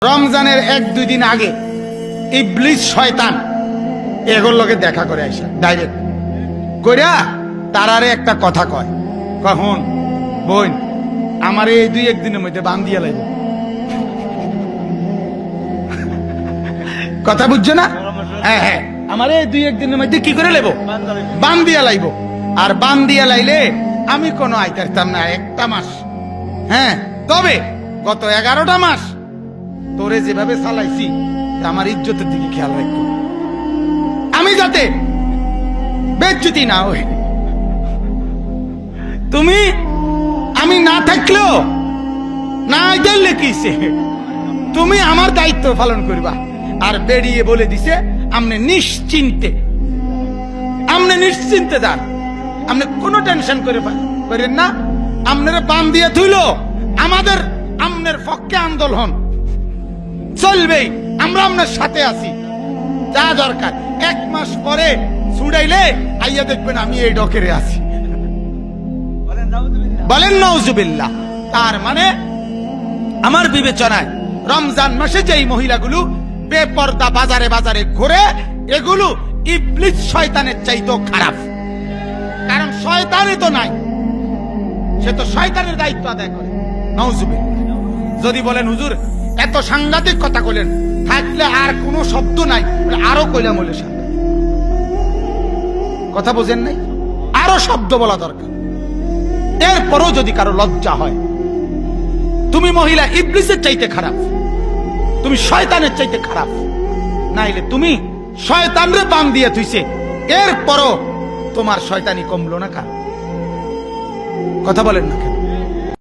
রমজানের 1-2 দিন আগে ইবলিস শয়তান এগুলোর লগে দেখা করে আইসা ডাইরেক্ট কইরা তারারে একটা কথা কয়, কখন বোন আমার এই 2-1 দিনের মধ্যে বান দিয়া লাইব। কথা বুঝছো না? হ্যাঁ হ্যাঁ, আমার এই 2-1 দিনের মধ্যে কি করে লাইব? বান দিয়া লাইব। আর বান দিয়া লাইলে আমি কোনো আইতারতাম না 1টা মাস। হ্যাঁ, তবে গত 11টা মাস তোরে যেভাবে চালাইছি আমার ইজ্জতের দিকে খেয়াল রাখবো, আমি যাতে বেজ্জতি না হই। তুমি আমি না থাকলেও না জানলে কিসে, তুমি আমার দায়িত্ব পালন করবা। আর বেরিয়ে বলে দিছে আপনি নিশ্চিন্তে যান, আপনি কোনো টেনশন করেন না। আপনারা বান দিয়ে ধুইল আমাদের আমনের পক্ষে আন্দোলন চলবেই, আমরা আপনার সাথে আছি। যা দরকার 1 মাস পরে ছুড়াইলে আইয়া দেখবেন আমি এই ডকেরে আছি। বলেন নাউজুবিল্লাহ। তার মানে আমার বিবেচনায় রমজান মাসে যেই মহিলাগুলো বেপর্দা বাজারে বাজারে ঘুরে, এগুলো ইবলিস শয়তানের চাইতেও খারাপ। কারণ শয়তানই তো নাই, সে তো শয়তানের দায়িত্ব আদায় করে। নাউজুবিল্লাহ। যদি বলেন হুজুর এত সাংঘাতিক কথা কইলেন, থাকলে আর কোনো শব্দ নাই, আরো কইলাম বলে সাংঘাতিক কথা বোঝেন নাই, আরো শব্দ বলা দরকার। এরপরও যদি কারো লজ্জা হয়, তুমি মহিলা ইবলিসের চাইতে খারাপ, তুমি শয়তানের চাইতে খারাপ, নাইলে তুমি শয়তানরে বান দিয়ে থুইছে, এরপরও তোমার শয়তানি কমলো না। কার কথা বলেন না কেন?